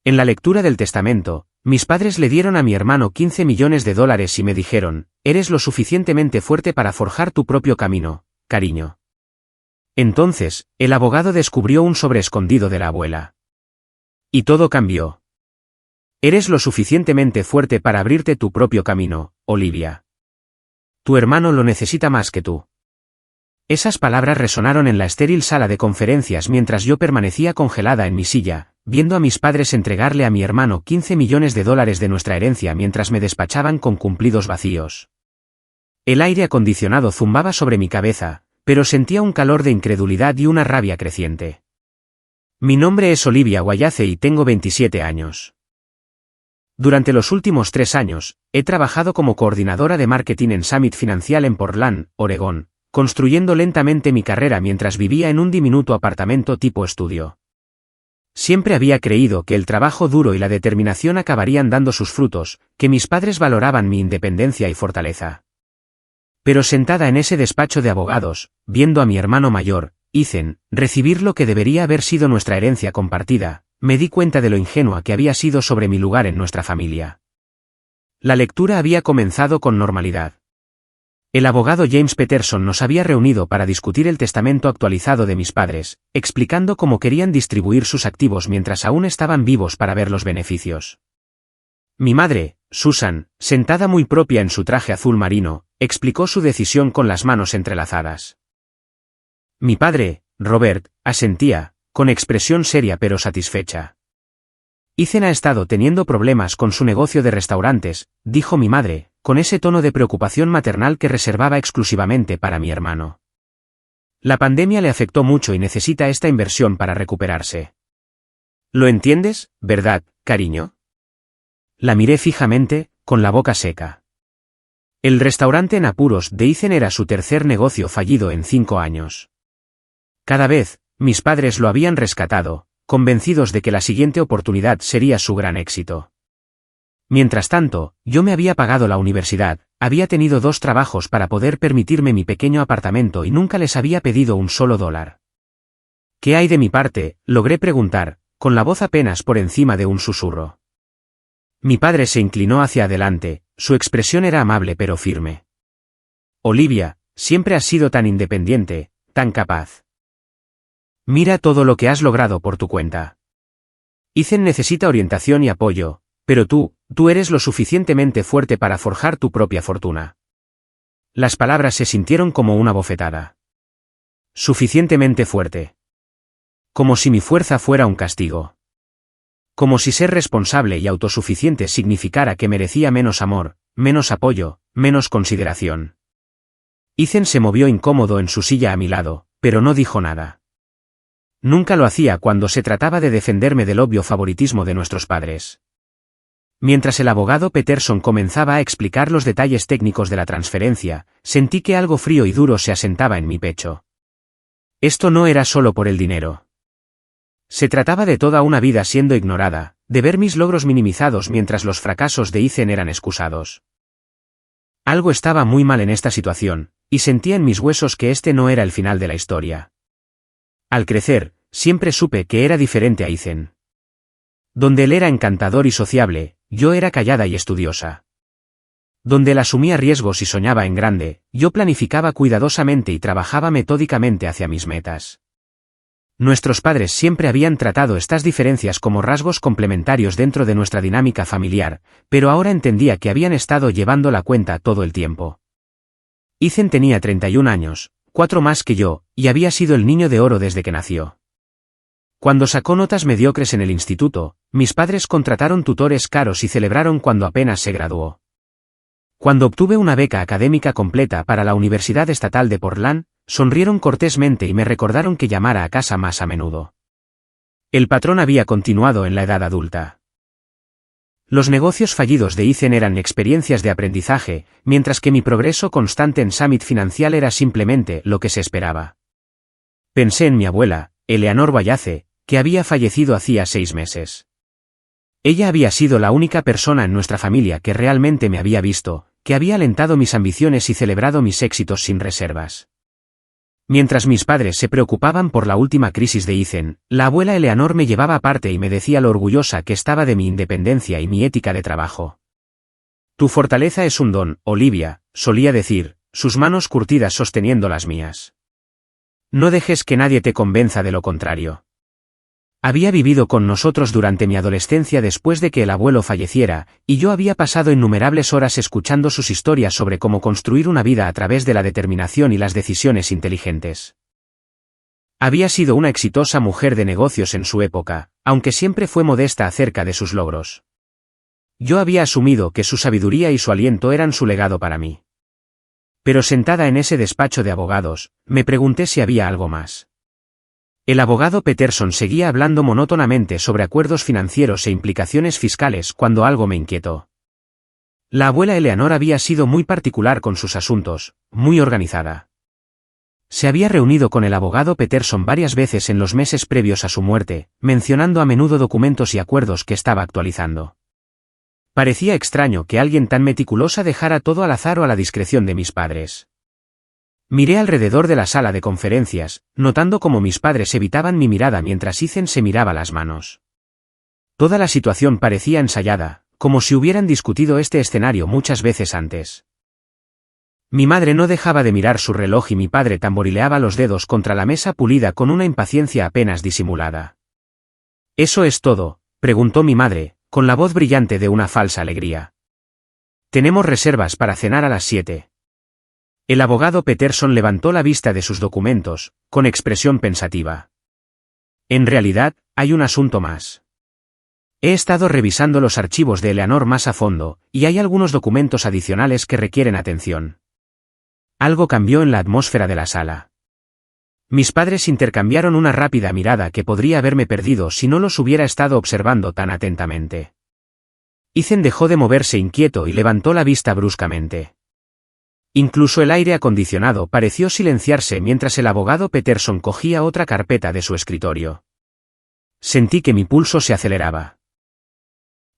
En la lectura del testamento, mis padres le dieron a mi hermano $15 millones y me dijeron, eres lo suficientemente fuerte para forjar tu propio camino, cariño. Entonces, el abogado descubrió un sobre escondido de la abuela. Y todo cambió. Eres lo suficientemente fuerte para abrirte tu propio camino, Olivia. Tu hermano lo necesita más que tú. Esas palabras resonaron en la estéril sala de conferencias mientras yo permanecía congelada en mi silla, viendo a mis padres entregarle a mi hermano $15 millones de nuestra herencia mientras me despachaban con cumplidos vacíos. El aire acondicionado zumbaba sobre mi cabeza, pero sentía un calor de incredulidad y una rabia creciente. Mi nombre es Olivia Wallace y tengo 27 años. Durante los últimos 3 años, he trabajado como coordinadora de marketing en Summit Financial en Portland, Oregón, construyendo lentamente mi carrera mientras vivía en un diminuto apartamento tipo estudio. Siempre había creído que el trabajo duro y la determinación acabarían dando sus frutos, que mis padres valoraban mi independencia y fortaleza. Pero sentada en ese despacho de abogados, viendo a mi hermano mayor, Ethan, recibir lo que debería haber sido nuestra herencia compartida, me di cuenta de lo ingenua que había sido sobre mi lugar en nuestra familia. La lectura había comenzado con normalidad. El abogado James Peterson nos había reunido para discutir el testamento actualizado de mis padres, explicando cómo querían distribuir sus activos mientras aún estaban vivos para ver los beneficios. Mi madre, Susan, sentada muy propia en su traje azul marino, explicó su decisión con las manos entrelazadas. Mi padre, Robert, asentía, con expresión seria pero satisfecha. Ethan ha estado teniendo problemas con su negocio de restaurantes, dijo mi madre, con ese tono de preocupación maternal que reservaba exclusivamente para mi hermano. La pandemia le afectó mucho y necesita esta inversión para recuperarse. ¿Lo entiendes, verdad, cariño? La miré fijamente, con la boca seca. El restaurante en apuros de Ethan era su tercer negocio fallido en 5 años. Cada vez, mis padres lo habían rescatado, convencidos de que la siguiente oportunidad sería su gran éxito. Mientras tanto, yo me había pagado la universidad, había tenido 2 trabajos para poder permitirme mi pequeño apartamento y nunca les había pedido un solo dólar. ¿Qué hay de mi parte?, logré preguntar, con la voz apenas por encima de un susurro. Mi padre se inclinó hacia adelante, su expresión era amable pero firme. Olivia, siempre has sido tan independiente, tan capaz. Mira todo lo que has logrado por tu cuenta. Ethan necesita orientación y apoyo, pero tú eres lo suficientemente fuerte para forjar tu propia fortuna. Las palabras se sintieron como una bofetada. Suficientemente fuerte. Como si mi fuerza fuera un castigo. Como si ser responsable y autosuficiente significara que merecía menos amor, menos apoyo, menos consideración. Ethan se movió incómodo en su silla a mi lado, pero no dijo nada. Nunca lo hacía cuando se trataba de defenderme del obvio favoritismo de nuestros padres. Mientras el abogado Peterson comenzaba a explicar los detalles técnicos de la transferencia, sentí que algo frío y duro se asentaba en mi pecho. Esto no era solo por el dinero. Se trataba de toda una vida siendo ignorada, de ver mis logros minimizados mientras los fracasos de Ethan eran excusados. Algo estaba muy mal en esta situación, y sentía en mis huesos que este no era el final de la historia. Al crecer, siempre supe que era diferente a Ethan. Donde él era encantador y sociable, yo era callada y estudiosa. Donde él asumía riesgos y soñaba en grande, yo planificaba cuidadosamente y trabajaba metódicamente hacia mis metas. Nuestros padres siempre habían tratado estas diferencias como rasgos complementarios dentro de nuestra dinámica familiar, pero ahora entendía que habían estado llevando la cuenta todo el tiempo. Ethan tenía 31 años, 4 más que yo, y había sido el niño de oro desde que nació. Cuando sacó notas mediocres en el instituto, mis padres contrataron tutores caros y celebraron cuando apenas se graduó. Cuando obtuve una beca académica completa para la Universidad Estatal de Portland, sonrieron cortésmente y me recordaron que llamara a casa más a menudo. El patrón había continuado en la edad adulta. Los negocios fallidos de Ethan eran experiencias de aprendizaje, mientras que mi progreso constante en Summit Financial era simplemente lo que se esperaba. Pensé en mi abuela, Eleanor Wallace, que había fallecido hacía 6 meses. Ella había sido la única persona en nuestra familia que realmente me había visto, que había alentado mis ambiciones y celebrado mis éxitos sin reservas. Mientras mis padres se preocupaban por la última crisis de Ethan, la abuela Eleanor me llevaba aparte y me decía lo orgullosa que estaba de mi independencia y mi ética de trabajo. Tu fortaleza es un don, Olivia, solía decir, sus manos curtidas sosteniendo las mías. No dejes que nadie te convenza de lo contrario. Había vivido con nosotros durante mi adolescencia después de que el abuelo falleciera, y yo había pasado innumerables horas escuchando sus historias sobre cómo construir una vida a través de la determinación y las decisiones inteligentes. Había sido una exitosa mujer de negocios en su época, aunque siempre fue modesta acerca de sus logros. Yo había asumido que su sabiduría y su aliento eran su legado para mí. Pero sentada en ese despacho de abogados, me pregunté si había algo más. El abogado Peterson seguía hablando monótonamente sobre acuerdos financieros e implicaciones fiscales cuando algo me inquietó. La abuela Eleanor había sido muy particular con sus asuntos, muy organizada. Se había reunido con el abogado Peterson varias veces en los meses previos a su muerte, mencionando a menudo documentos y acuerdos que estaba actualizando. Parecía extraño que alguien tan meticulosa dejara todo al azar o a la discreción de mis padres. Miré alrededor de la sala de conferencias, notando cómo mis padres evitaban mi mirada mientras Ethan se miraba las manos. Toda la situación parecía ensayada, como si hubieran discutido este escenario muchas veces antes. Mi madre no dejaba de mirar su reloj y mi padre tamborileaba los dedos contra la mesa pulida con una impaciencia apenas disimulada. ¿Eso es todo?, preguntó mi madre, con la voz brillante de una falsa alegría. Tenemos reservas para cenar a las 7. El abogado Peterson levantó la vista de sus documentos, con expresión pensativa. En realidad, hay un asunto más. He estado revisando los archivos de Eleanor más a fondo, y hay algunos documentos adicionales que requieren atención. Algo cambió en la atmósfera de la sala. Mis padres intercambiaron una rápida mirada que podría haberme perdido si no los hubiera estado observando tan atentamente. Ethan dejó de moverse inquieto y levantó la vista bruscamente. Incluso el aire acondicionado pareció silenciarse mientras el abogado Peterson cogía otra carpeta de su escritorio. Sentí que mi pulso se aceleraba.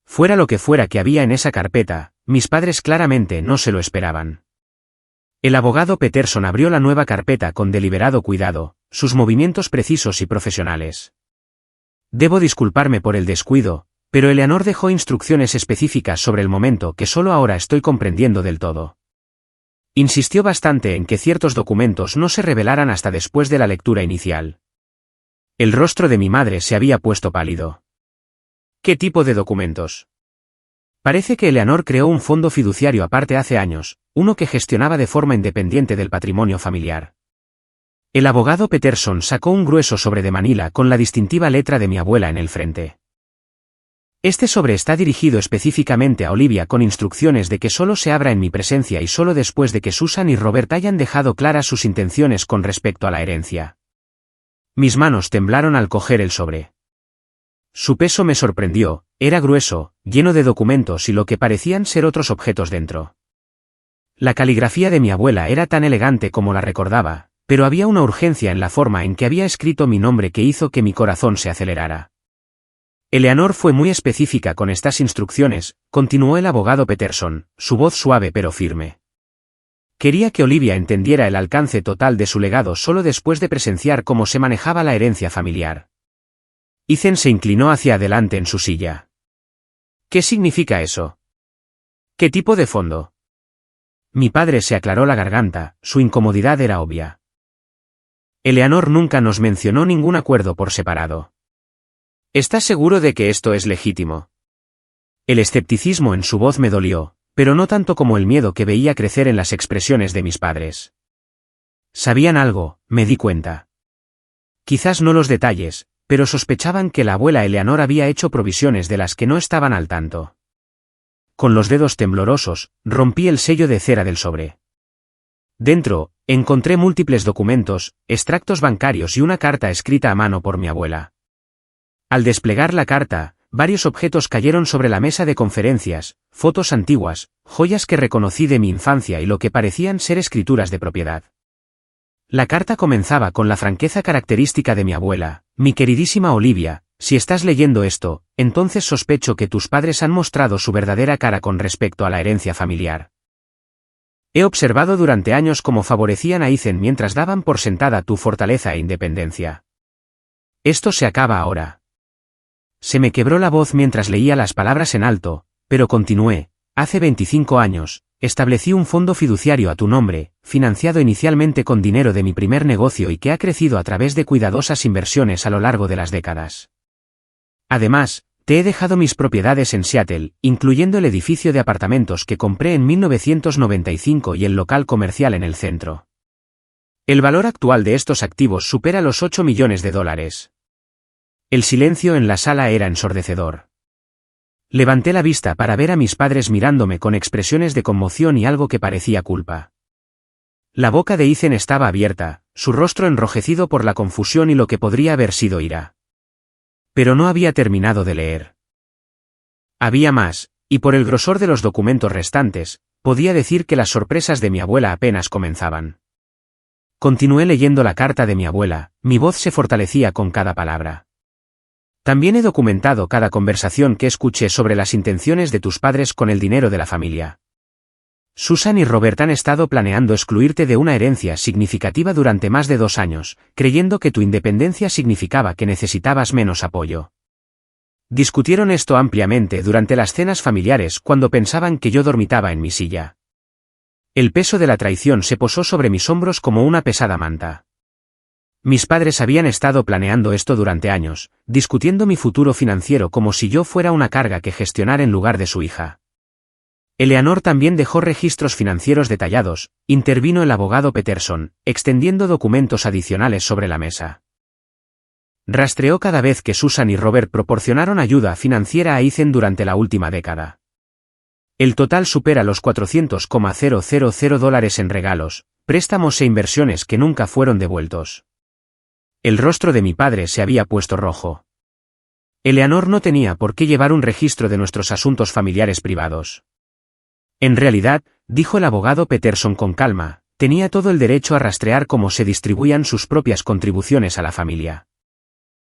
Fuera lo que fuera que había en esa carpeta, mis padres claramente no se lo esperaban. El abogado Peterson abrió la nueva carpeta con deliberado cuidado, sus movimientos precisos y profesionales. Debo disculparme por el descuido, pero Eleanor dejó instrucciones específicas sobre el momento que solo ahora estoy comprendiendo del todo. Insistió bastante en que ciertos documentos no se revelaran hasta después de la lectura inicial. El rostro de mi madre se había puesto pálido. ¿Qué tipo de documentos? Parece que Eleanor creó un fondo fiduciario aparte hace años, uno que gestionaba de forma independiente del patrimonio familiar. El abogado Peterson sacó un grueso sobre de Manila con la distintiva letra de mi abuela en el frente. Este sobre está dirigido específicamente a Olivia con instrucciones de que solo se abra en mi presencia y solo después de que Susan y Robert hayan dejado claras sus intenciones con respecto a la herencia. Mis manos temblaron al coger el sobre. Su peso me sorprendió, era grueso, lleno de documentos y lo que parecían ser otros objetos dentro. La caligrafía de mi abuela era tan elegante como la recordaba, pero había una urgencia en la forma en que había escrito mi nombre que hizo que mi corazón se acelerara. Eleanor fue muy específica con estas instrucciones, continuó el abogado Peterson, su voz suave pero firme. Quería que Olivia entendiera el alcance total de su legado solo después de presenciar cómo se manejaba la herencia familiar. Ethan se inclinó hacia adelante en su silla. ¿Qué significa eso? ¿Qué tipo de fondo? Mi padre se aclaró la garganta, su incomodidad era obvia. Eleanor nunca nos mencionó ningún acuerdo por separado. ¿Estás seguro de que esto es legítimo? El escepticismo en su voz me dolió, pero no tanto como el miedo que veía crecer en las expresiones de mis padres. Sabían algo, me di cuenta. Quizás no los detalles, pero sospechaban que la abuela Eleanor había hecho provisiones de las que no estaban al tanto. Con los dedos temblorosos, rompí el sello de cera del sobre. Dentro, encontré múltiples documentos, extractos bancarios y una carta escrita a mano por mi abuela. Al desplegar la carta, varios objetos cayeron sobre la mesa de conferencias, fotos antiguas, joyas que reconocí de mi infancia y lo que parecían ser escrituras de propiedad. La carta comenzaba con la franqueza característica de mi abuela: mi queridísima Olivia, si estás leyendo esto, entonces sospecho que tus padres han mostrado su verdadera cara con respecto a la herencia familiar. He observado durante años cómo favorecían a Ethan mientras daban por sentada tu fortaleza e independencia. Esto se acaba ahora. Se me quebró la voz mientras leía las palabras en alto, pero continué. Hace 25 años, establecí un fondo fiduciario a tu nombre, financiado inicialmente con dinero de mi primer negocio y que ha crecido a través de cuidadosas inversiones a lo largo de las décadas. Además, te he dejado mis propiedades en Seattle, incluyendo el edificio de apartamentos que compré en 1995 y el local comercial en el centro. El valor actual de estos activos supera los 8 millones de dólares. El silencio en la sala era ensordecedor. Levanté la vista para ver a mis padres mirándome con expresiones de conmoción y algo que parecía culpa. La boca de Ethan estaba abierta, su rostro enrojecido por la confusión y lo que podría haber sido ira. Pero no había terminado de leer. Había más, y por el grosor de los documentos restantes, podía decir que las sorpresas de mi abuela apenas comenzaban. Continué leyendo la carta de mi abuela, mi voz se fortalecía con cada palabra. También he documentado cada conversación que escuché sobre las intenciones de tus padres con el dinero de la familia. Susan y Robert han estado planeando excluirte de una herencia significativa durante más de 2 años, creyendo que tu independencia significaba que necesitabas menos apoyo. Discutieron esto ampliamente durante las cenas familiares cuando pensaban que yo dormitaba en mi silla. El peso de la traición se posó sobre mis hombros como una pesada manta. Mis padres habían estado planeando esto durante años, discutiendo mi futuro financiero como si yo fuera una carga que gestionar en lugar de su hija. Eleanor también dejó registros financieros detallados, intervino el abogado Peterson, extendiendo documentos adicionales sobre la mesa. Rastreó cada vez que Susan y Robert proporcionaron ayuda financiera a Ethan durante la última década. El total supera los $400,000 en regalos, préstamos e inversiones que nunca fueron devueltos. El rostro de mi padre se había puesto rojo. Eleanor no tenía por qué llevar un registro de nuestros asuntos familiares privados. En realidad, dijo el abogado Peterson con calma, tenía todo el derecho a rastrear cómo se distribuían sus propias contribuciones a la familia.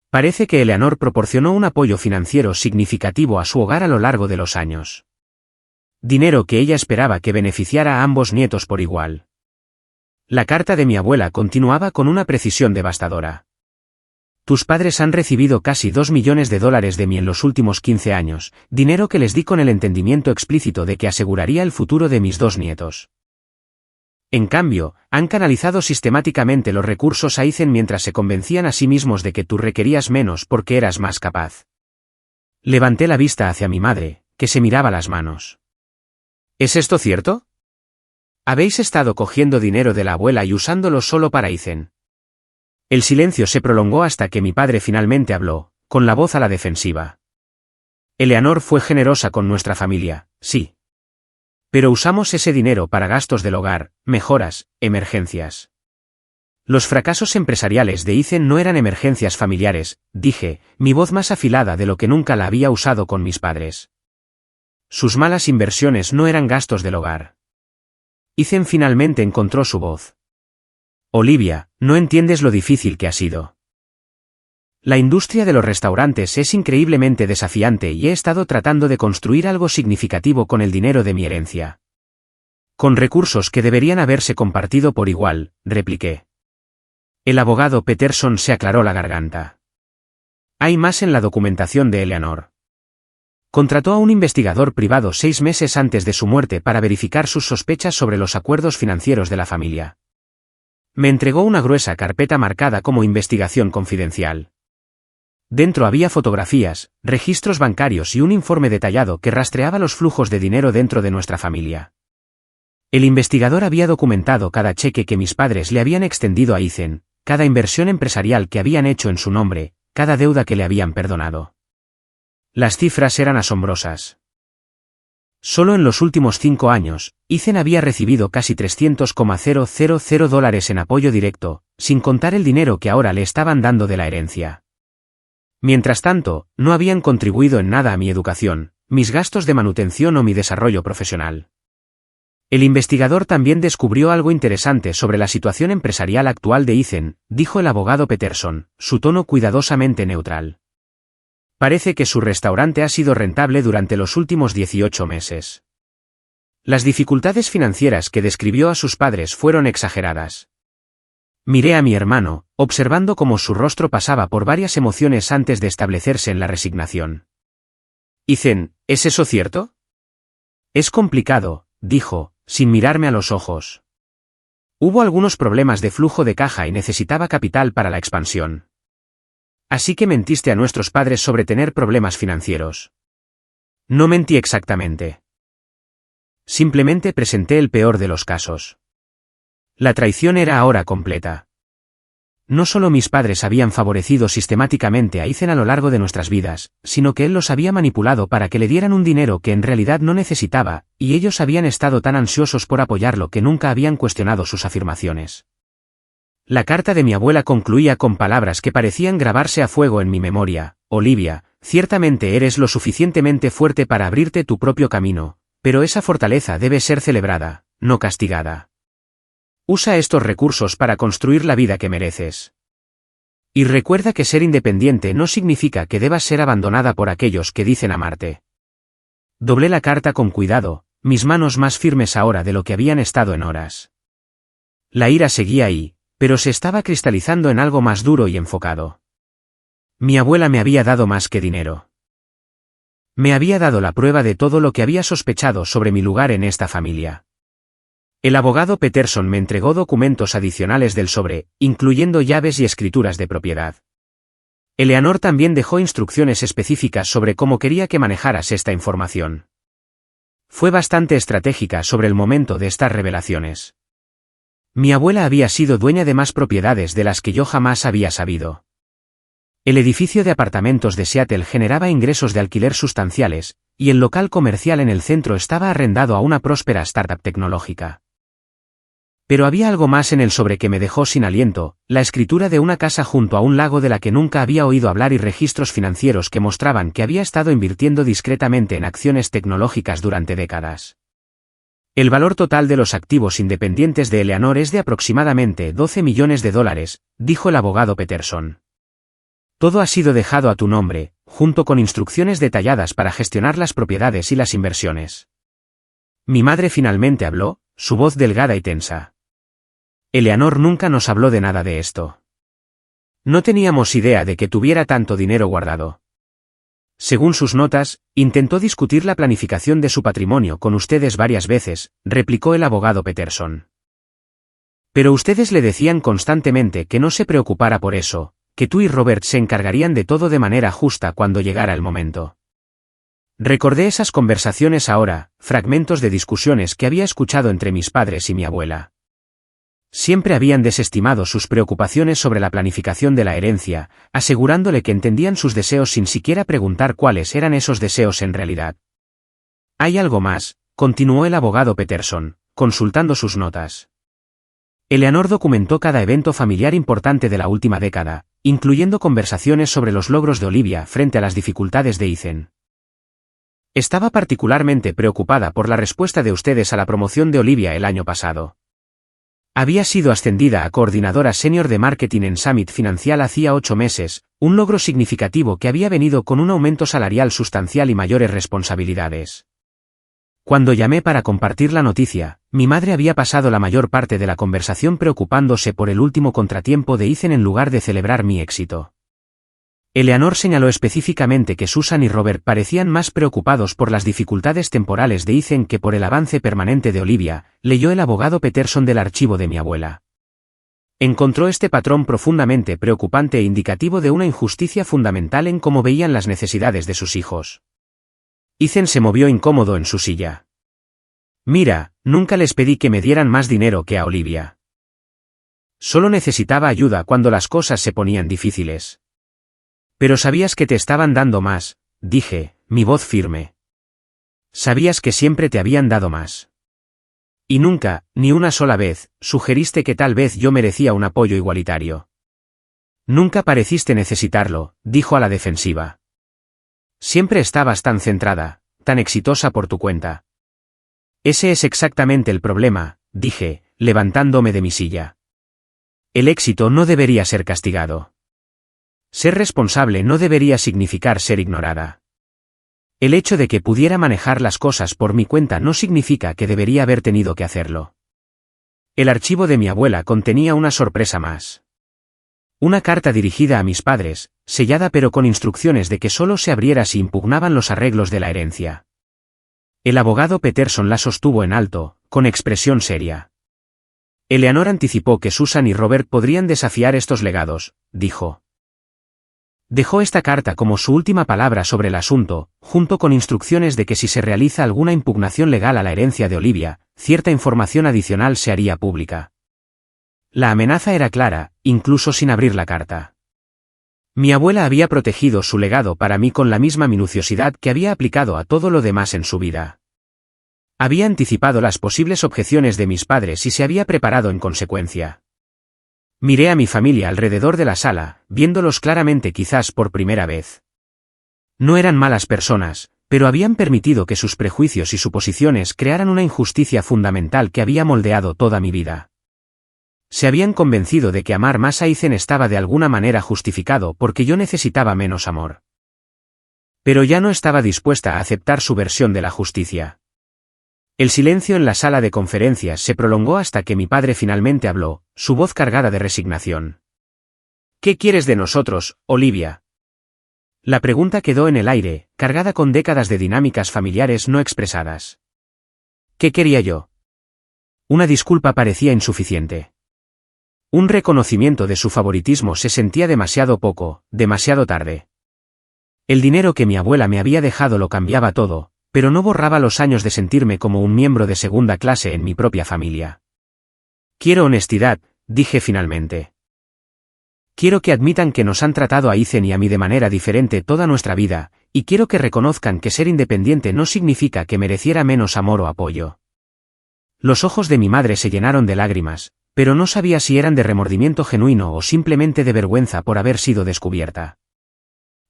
Parece que Eleanor proporcionó un apoyo financiero significativo a su hogar a lo largo de los años. Dinero que ella esperaba que beneficiara a ambos nietos por igual. La carta de mi abuela continuaba con una precisión devastadora. Tus padres han recibido casi $2 millones de mí en los últimos 15 años, dinero que les di con el entendimiento explícito de que aseguraría el futuro de mis 2 nietos. En cambio, han canalizado sistemáticamente los recursos a Ethan mientras se convencían a sí mismos de que tú requerías menos porque eras más capaz. Levanté la vista hacia mi madre, que se miraba las manos. ¿Es esto cierto? ¿Habéis estado cogiendo dinero de la abuela y usándolo solo para Ethan? El silencio se prolongó hasta que mi padre finalmente habló, con la voz a la defensiva. Eleanor fue generosa con nuestra familia, sí. Pero usamos ese dinero para gastos del hogar, mejoras, emergencias. Los fracasos empresariales de Ethan no eran emergencias familiares, dije, mi voz más afilada de lo que nunca la había usado con mis padres. Sus malas inversiones no eran gastos del hogar. Ethan finalmente encontró su voz. Olivia, no entiendes lo difícil que ha sido. La industria de los restaurantes es increíblemente desafiante y he estado tratando de construir algo significativo con el dinero de mi herencia. Con recursos que deberían haberse compartido por igual, repliqué. El abogado Peterson se aclaró la garganta. Hay más en la documentación de Eleanor. Contrató a un investigador privado 6 meses antes de su muerte para verificar sus sospechas sobre los acuerdos financieros de la familia. Me entregó una gruesa carpeta marcada como investigación confidencial. Dentro había fotografías, registros bancarios y un informe detallado que rastreaba los flujos de dinero dentro de nuestra familia. El investigador había documentado cada cheque que mis padres le habían extendido a Ethan, cada inversión empresarial que habían hecho en su nombre, cada deuda que le habían perdonado. Las cifras eran asombrosas. Solo en los últimos 5 años, Ethan había recibido casi $300,000 en apoyo directo, sin contar el dinero que ahora le estaban dando de la herencia. Mientras tanto, no habían contribuido en nada a mi educación, mis gastos de manutención o mi desarrollo profesional. El investigador también descubrió algo interesante sobre la situación empresarial actual de Ethan, dijo el abogado Peterson, su tono cuidadosamente neutral. Parece que su restaurante ha sido rentable durante los últimos 18 meses. Las dificultades financieras que describió a sus padres fueron exageradas. Miré a mi hermano, observando cómo su rostro pasaba por varias emociones antes de establecerse en la resignación. Ethan, ¿es eso cierto? Es complicado, dijo, sin mirarme a los ojos. Hubo algunos problemas de flujo de caja y necesitaba capital para la expansión. Así que mentiste a nuestros padres sobre tener problemas financieros. No mentí exactamente. Simplemente presenté el peor de los casos. La traición era ahora completa. No solo mis padres habían favorecido sistemáticamente a Ethan a lo largo de nuestras vidas, sino que él los había manipulado para que le dieran un dinero que en realidad no necesitaba, y ellos habían estado tan ansiosos por apoyarlo que nunca habían cuestionado sus afirmaciones. La carta de mi abuela concluía con palabras que parecían grabarse a fuego en mi memoria. Olivia, ciertamente eres lo suficientemente fuerte para abrirte tu propio camino, pero esa fortaleza debe ser celebrada, no castigada. Usa estos recursos para construir la vida que mereces. Y recuerda que ser independiente no significa que debas ser abandonada por aquellos que dicen amarte. Doblé la carta con cuidado, mis manos más firmes ahora de lo que habían estado en horas. La ira seguía ahí, pero se estaba cristalizando en algo más duro y enfocado. Mi abuela me había dado más que dinero. Me había dado la prueba de todo lo que había sospechado sobre mi lugar en esta familia. El abogado Peterson me entregó documentos adicionales del sobre, incluyendo llaves y escrituras de propiedad. Eleanor también dejó instrucciones específicas sobre cómo quería que manejaras esta información. Fue bastante estratégica sobre el momento de estas revelaciones. Mi abuela había sido dueña de más propiedades de las que yo jamás había sabido. El edificio de apartamentos de Seattle generaba ingresos de alquiler sustanciales, y el local comercial en el centro estaba arrendado a una próspera startup tecnológica. Pero había algo más en el sobre que me dejó sin aliento, la escritura de una casa junto a un lago de la que nunca había oído hablar y registros financieros que mostraban que había estado invirtiendo discretamente en acciones tecnológicas durante décadas. El valor total de los activos independientes de Eleanor es de aproximadamente $12 millones, dijo el abogado Peterson. Todo ha sido dejado a tu nombre, junto con instrucciones detalladas para gestionar las propiedades y las inversiones. Mi madre finalmente habló, su voz delgada y tensa. Eleanor nunca nos habló de nada de esto. No teníamos idea de que tuviera tanto dinero guardado. Según sus notas, intentó discutir la planificación de su patrimonio con ustedes varias veces, replicó el abogado Peterson. Pero ustedes le decían constantemente que no se preocupara por eso, que tú y Robert se encargarían de todo de manera justa cuando llegara el momento. Recordé esas conversaciones ahora, fragmentos de discusiones que había escuchado entre mis padres y mi abuela. Siempre habían desestimado sus preocupaciones sobre la planificación de la herencia, asegurándole que entendían sus deseos sin siquiera preguntar cuáles eran esos deseos en realidad. Hay algo más, continuó el abogado Peterson, consultando sus notas. Eleanor documentó cada evento familiar importante de la última década, incluyendo conversaciones sobre los logros de Olivia frente a las dificultades de Ethan. Estaba particularmente preocupada por la respuesta de ustedes a la promoción de Olivia el año pasado. Había sido ascendida a coordinadora senior de marketing en Summit Financial hacía 8 meses, un logro significativo que había venido con un aumento salarial sustancial y mayores responsabilidades. Cuando llamé para compartir la noticia, mi madre había pasado la mayor parte de la conversación preocupándose por el último contratiempo de Ethan en lugar de celebrar mi éxito. Eleanor señaló específicamente que Susan y Robert parecían más preocupados por las dificultades temporales de Ethan que por el avance permanente de Olivia, leyó el abogado Peterson del archivo de mi abuela. Encontró este patrón profundamente preocupante e indicativo de una injusticia fundamental en cómo veían las necesidades de sus hijos. Ethan se movió incómodo en su silla. Mira, nunca les pedí que me dieran más dinero que a Olivia. Solo necesitaba ayuda cuando las cosas se ponían difíciles. Pero sabías que te estaban dando más, dije, mi voz firme. Sabías que siempre te habían dado más. Y nunca, ni una sola vez, sugeriste que tal vez yo merecía un apoyo igualitario. Nunca pareciste necesitarlo, dijo a la defensiva. Siempre estabas tan centrada, tan exitosa por tu cuenta. Ese es exactamente el problema, dije, levantándome de mi silla. El éxito no debería ser castigado. Ser responsable no debería significar ser ignorada. El hecho de que pudiera manejar las cosas por mi cuenta no significa que debería haber tenido que hacerlo. El archivo de mi abuela contenía una sorpresa más. Una carta dirigida a mis padres, sellada pero con instrucciones de que solo se abriera si impugnaban los arreglos de la herencia. El abogado Peterson la sostuvo en alto, con expresión seria. Eleanor anticipó que Susan y Robert podrían desafiar estos legados, dijo. Dejó esta carta como su última palabra sobre el asunto, junto con instrucciones de que si se realiza alguna impugnación legal a la herencia de Olivia, cierta información adicional se haría pública. La amenaza era clara, incluso sin abrir la carta. Mi abuela había protegido su legado para mí con la misma minuciosidad que había aplicado a todo lo demás en su vida. Había anticipado las posibles objeciones de mis padres y se había preparado en consecuencia. Miré a mi familia alrededor de la sala, viéndolos claramente quizás por primera vez. No eran malas personas, pero habían permitido que sus prejuicios y suposiciones crearan una injusticia fundamental que había moldeado toda mi vida. Se habían convencido de que amar más a Ethan estaba de alguna manera justificado porque yo necesitaba menos amor. Pero ya no estaba dispuesta a aceptar su versión de la justicia. El silencio en la sala de conferencias se prolongó hasta que mi padre finalmente habló, su voz cargada de resignación. ¿Qué quieres de nosotros, Olivia? La pregunta quedó en el aire, cargada con décadas de dinámicas familiares no expresadas. ¿Qué quería yo? Una disculpa parecía insuficiente. Un reconocimiento de su favoritismo se sentía demasiado poco, demasiado tarde. El dinero que mi abuela me había dejado lo cambiaba todo, pero no borraba los años de sentirme como un miembro de segunda clase en mi propia familia. Quiero honestidad, dije finalmente. Quiero que admitan que nos han tratado a Ethan y a mí de manera diferente toda nuestra vida, y quiero que reconozcan que ser independiente no significa que mereciera menos amor o apoyo. Los ojos de mi madre se llenaron de lágrimas, pero no sabía si eran de remordimiento genuino o simplemente de vergüenza por haber sido descubierta.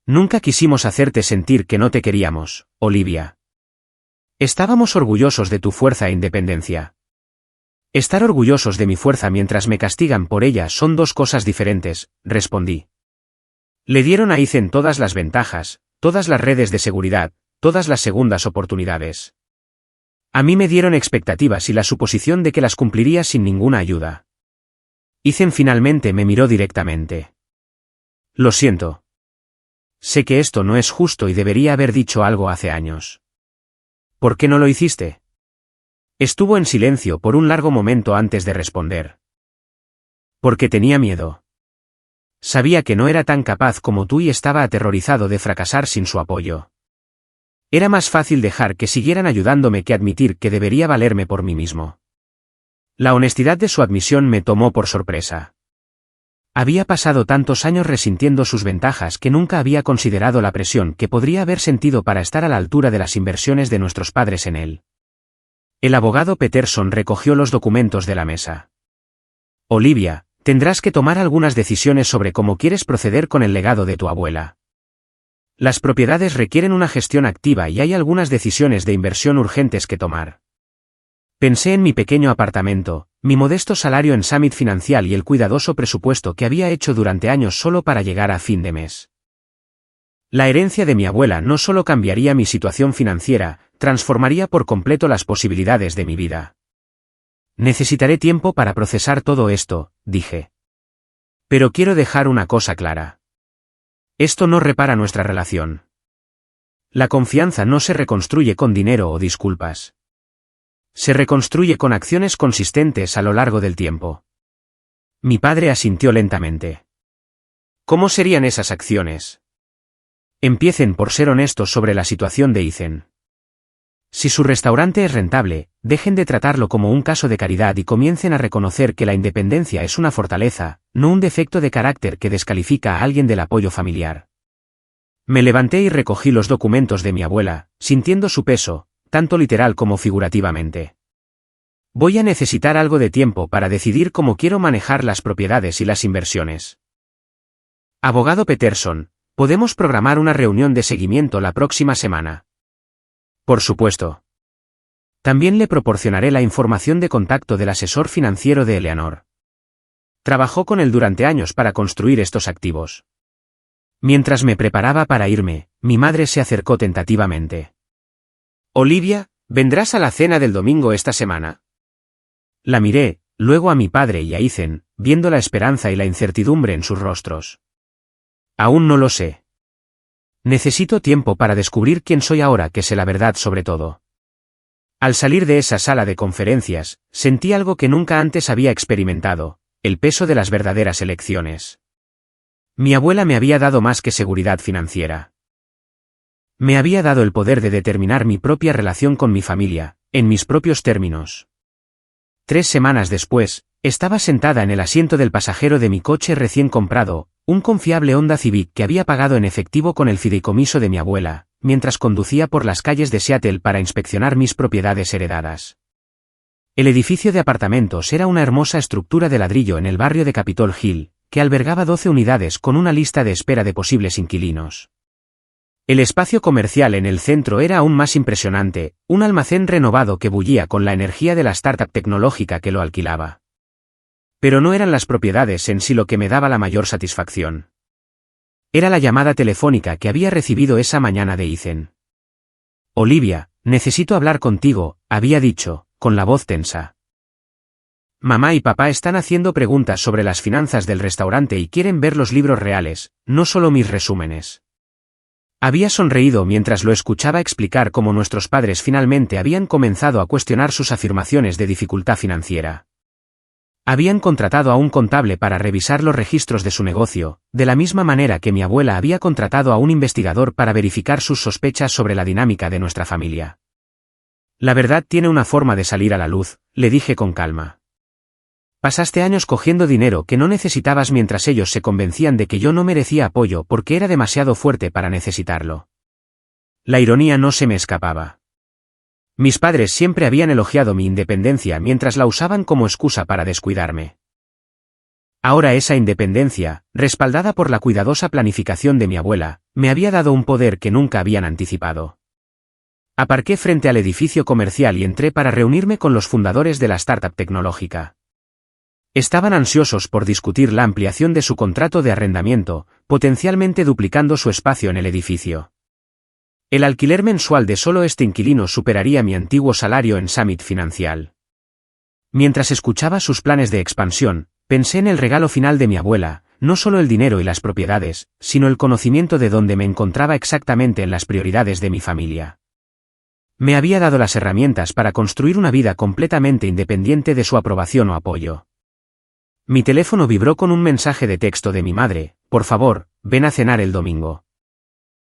Nunca quisimos hacerte sentir que no te queríamos, Olivia. Estábamos orgullosos de tu fuerza e independencia. Estar orgullosos de mi fuerza mientras me castigan por ella son dos cosas diferentes, respondí. Le dieron a Ethan todas las ventajas, todas las redes de seguridad, todas las segundas oportunidades. A mí me dieron expectativas y la suposición de que las cumpliría sin ninguna ayuda. Ethan finalmente me miró directamente. Lo siento. Sé que esto no es justo y debería haber dicho algo hace años. ¿Por qué no lo hiciste? Estuvo en silencio por un largo momento antes de responder. Porque tenía miedo. Sabía que no era tan capaz como tú y estaba aterrorizado de fracasar sin su apoyo. Era más fácil dejar que siguieran ayudándome que admitir que debería valerme por mí mismo. La honestidad de su admisión me tomó por sorpresa. Había pasado tantos años resintiendo sus ventajas que nunca había considerado la presión que podría haber sentido para estar a la altura de las inversiones de nuestros padres en él. El abogado Peterson recogió los documentos de la mesa. Olivia, tendrás que tomar algunas decisiones sobre cómo quieres proceder con el legado de tu abuela. Las propiedades requieren una gestión activa y hay algunas decisiones de inversión urgentes que tomar. Pensé en mi pequeño apartamento, mi modesto salario en Summit Financial y el cuidadoso presupuesto que había hecho durante años solo para llegar a fin de mes. La herencia de mi abuela no solo cambiaría mi situación financiera, transformaría por completo las posibilidades de mi vida. Necesitaré tiempo para procesar todo esto, dije. Pero quiero dejar una cosa clara. Esto no repara nuestra relación. La confianza no se reconstruye con dinero o disculpas. Se reconstruye con acciones consistentes a lo largo del tiempo. Mi padre asintió lentamente. ¿Cómo serían esas acciones? Empiecen por ser honestos sobre la situación de Ethan. Si su restaurante es rentable, dejen de tratarlo como un caso de caridad y comiencen a reconocer que la independencia es una fortaleza, no un defecto de carácter que descalifica a alguien del apoyo familiar. Me levanté y recogí los documentos de mi abuela, sintiendo su peso, tanto literal como figurativamente. Voy a necesitar algo de tiempo para decidir cómo quiero manejar las propiedades y las inversiones. Abogado Peterson, ¿podemos programar una reunión de seguimiento la próxima semana? Por supuesto. También le proporcionaré la información de contacto del asesor financiero de Eleanor. Trabajó con él durante años para construir estos activos. Mientras me preparaba para irme, mi madre se acercó tentativamente. Olivia, ¿vendrás a la cena del domingo esta semana? La miré, luego a mi padre y a Ethan, viendo la esperanza y la incertidumbre en sus rostros. Aún no lo sé. Necesito tiempo para descubrir quién soy ahora que sé la verdad sobre todo. Al salir de esa sala de conferencias, sentí algo que nunca antes había experimentado, el peso de las verdaderas elecciones. Mi abuela me había dado más que seguridad financiera. Me había dado el poder de determinar mi propia relación con mi familia, en mis propios términos. 3 semanas después, estaba sentada en el asiento del pasajero de mi coche recién comprado, un confiable Honda Civic que había pagado en efectivo con el fideicomiso de mi abuela, mientras conducía por las calles de Seattle para inspeccionar mis propiedades heredadas. El edificio de apartamentos era una hermosa estructura de ladrillo en el barrio de Capitol Hill, que albergaba 12 unidades con una lista de espera de posibles inquilinos. El espacio comercial en el centro era aún más impresionante, un almacén renovado que bullía con la energía de la startup tecnológica que lo alquilaba. Pero no eran las propiedades en sí lo que me daba la mayor satisfacción. Era la llamada telefónica que había recibido esa mañana de Ethan. Olivia, necesito hablar contigo, había dicho, con la voz tensa. Mamá y papá están haciendo preguntas sobre las finanzas del restaurante y quieren ver los libros reales, no solo mis resúmenes. Había sonreído mientras lo escuchaba explicar cómo nuestros padres finalmente habían comenzado a cuestionar sus afirmaciones de dificultad financiera. Habían contratado a un contable para revisar los registros de su negocio, de la misma manera que mi abuela había contratado a un investigador para verificar sus sospechas sobre la dinámica de nuestra familia. La verdad tiene una forma de salir a la luz, le dije con calma. Pasaste años cogiendo dinero que no necesitabas mientras ellos se convencían de que yo no merecía apoyo porque era demasiado fuerte para necesitarlo. La ironía no se me escapaba. Mis padres siempre habían elogiado mi independencia mientras la usaban como excusa para descuidarme. Ahora esa independencia, respaldada por la cuidadosa planificación de mi abuela, me había dado un poder que nunca habían anticipado. Aparqué frente al edificio comercial y entré para reunirme con los fundadores de la startup tecnológica. Estaban ansiosos por discutir la ampliación de su contrato de arrendamiento, potencialmente duplicando su espacio en el edificio. El alquiler mensual de solo este inquilino superaría mi antiguo salario en Summit Financial. Mientras escuchaba sus planes de expansión, pensé en el regalo final de mi abuela, no solo el dinero y las propiedades, sino el conocimiento de dónde me encontraba exactamente en las prioridades de mi familia. Me había dado las herramientas para construir una vida completamente independiente de su aprobación o apoyo. Mi teléfono vibró con un mensaje de texto de mi madre: por favor, ven a cenar el domingo.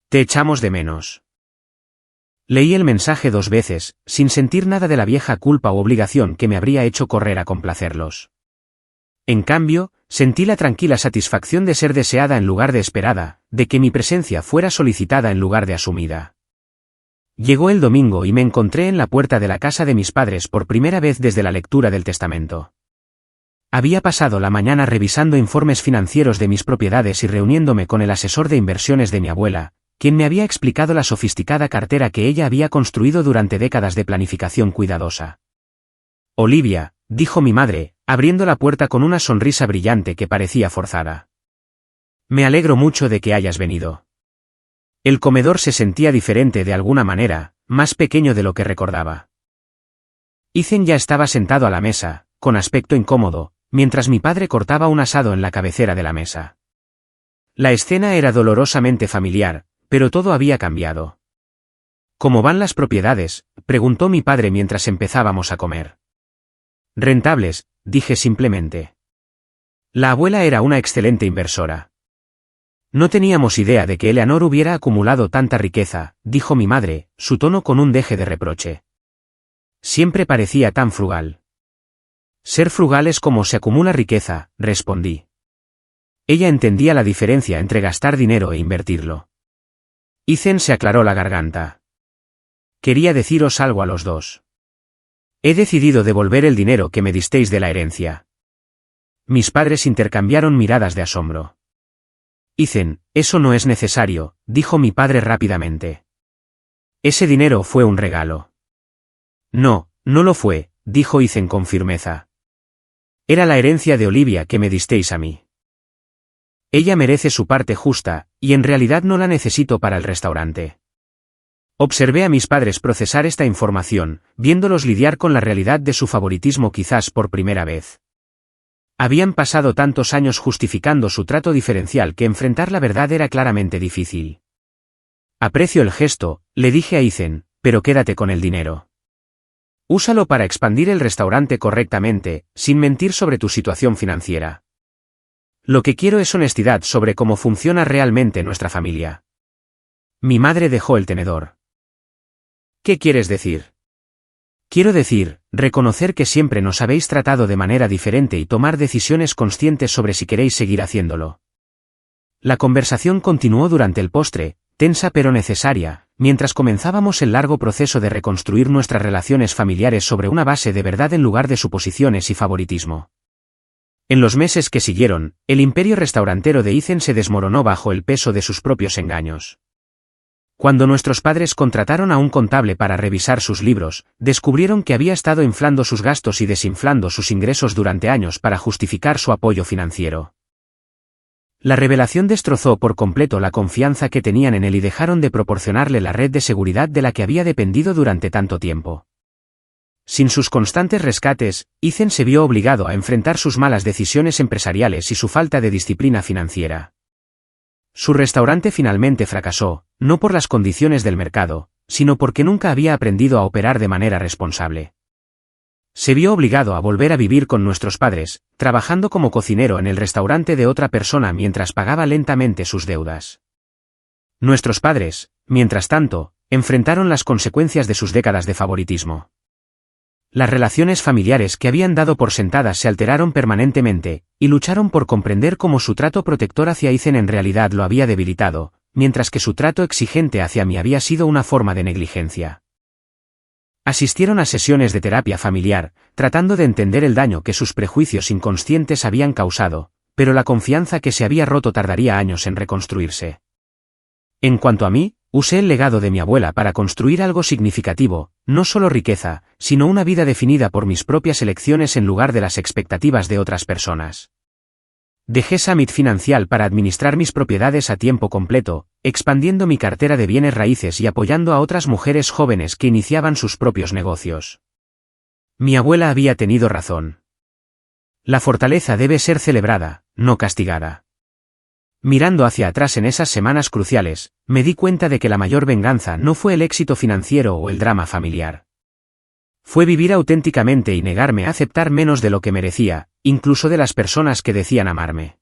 Te echamos de menos. Leí el mensaje 2 veces, sin sentir nada de la vieja culpa u obligación que me habría hecho correr a complacerlos. En cambio, sentí la tranquila satisfacción de ser deseada en lugar de esperada, de que mi presencia fuera solicitada en lugar de asumida. Llegó el domingo y me encontré en la puerta de la casa de mis padres por primera vez desde la lectura del testamento. Había pasado la mañana revisando informes financieros de mis propiedades y reuniéndome con el asesor de inversiones de mi abuela, quien me había explicado la sofisticada cartera que ella había construido durante décadas de planificación cuidadosa. Olivia, dijo mi madre, abriendo la puerta con una sonrisa brillante que parecía forzada. Me alegro mucho de que hayas venido. El comedor se sentía diferente de alguna manera, más pequeño de lo que recordaba. Ethan ya estaba sentado a la mesa, con aspecto incómodo, mientras mi padre cortaba un asado en la cabecera de la mesa. La escena era dolorosamente familiar, pero todo había cambiado. ¿Cómo van las propiedades?, preguntó mi padre mientras empezábamos a comer. Rentables, dije simplemente. La abuela era una excelente inversora. No teníamos idea de que Eleanor hubiera acumulado tanta riqueza, dijo mi madre, su tono con un deje de reproche. Siempre parecía tan frugal. Ser frugal es como se acumula riqueza, respondí. Ella entendía la diferencia entre gastar dinero e invertirlo. Ethan se aclaró la garganta. Quería deciros algo a los dos. He decidido devolver el dinero que me disteis de la herencia. Mis padres intercambiaron miradas de asombro. Ethan, eso no es necesario, dijo mi padre rápidamente. Ese dinero fue un regalo. No, no lo fue, dijo Ethan con firmeza. Era la herencia de Olivia que me disteis a mí. Ella merece su parte justa, y en realidad no la necesito para el restaurante. Observé a mis padres procesar esta información, viéndolos lidiar con la realidad de su favoritismo quizás por primera vez. Habían pasado tantos años justificando su trato diferencial que enfrentar la verdad era claramente difícil. Aprecio el gesto, le dije a Ethan, pero quédate con el dinero. Úsalo para expandir el restaurante correctamente, sin mentir sobre tu situación financiera. Lo que quiero es honestidad sobre cómo funciona realmente nuestra familia. Mi madre dejó el tenedor. ¿Qué quieres decir? Quiero decir, reconocer que siempre nos habéis tratado de manera diferente y tomar decisiones conscientes sobre si queréis seguir haciéndolo. La conversación continuó durante el postre, tensa pero necesaria, mientras comenzábamos el largo proceso de reconstruir nuestras relaciones familiares sobre una base de verdad en lugar de suposiciones y favoritismo. En los meses que siguieron, el imperio restaurantero de Ethan se desmoronó bajo el peso de sus propios engaños. Cuando nuestros padres contrataron a un contable para revisar sus libros, descubrieron que había estado inflando sus gastos y desinflando sus ingresos durante años para justificar su apoyo financiero. La revelación destrozó por completo la confianza que tenían en él y dejaron de proporcionarle la red de seguridad de la que había dependido durante tanto tiempo. Sin sus constantes rescates, Ethan se vio obligado a enfrentar sus malas decisiones empresariales y su falta de disciplina financiera. Su restaurante finalmente fracasó, no por las condiciones del mercado, sino porque nunca había aprendido a operar de manera responsable. Se vio obligado a volver a vivir con nuestros padres, trabajando como cocinero en el restaurante de otra persona mientras pagaba lentamente sus deudas. Nuestros padres, mientras tanto, enfrentaron las consecuencias de sus décadas de favoritismo. Las relaciones familiares que habían dado por sentadas se alteraron permanentemente, y lucharon por comprender cómo su trato protector hacia Ethan en realidad lo había debilitado, mientras que su trato exigente hacia mí había sido una forma de negligencia. Asistieron a sesiones de terapia familiar, tratando de entender el daño que sus prejuicios inconscientes habían causado, pero la confianza que se había roto tardaría años en reconstruirse. En cuanto a mí, usé el legado de mi abuela para construir algo significativo, no solo riqueza, sino una vida definida por mis propias elecciones en lugar de las expectativas de otras personas. Dejé Summit Financial para administrar mis propiedades a tiempo completo, expandiendo mi cartera de bienes raíces y apoyando a otras mujeres jóvenes que iniciaban sus propios negocios. Mi abuela había tenido razón. La fortaleza debe ser celebrada, no castigada. Mirando hacia atrás en esas semanas cruciales, me di cuenta de que la mayor venganza no fue el éxito financiero o el drama familiar. Fue vivir auténticamente y negarme a aceptar menos de lo que merecía, incluso de las personas que decían amarme.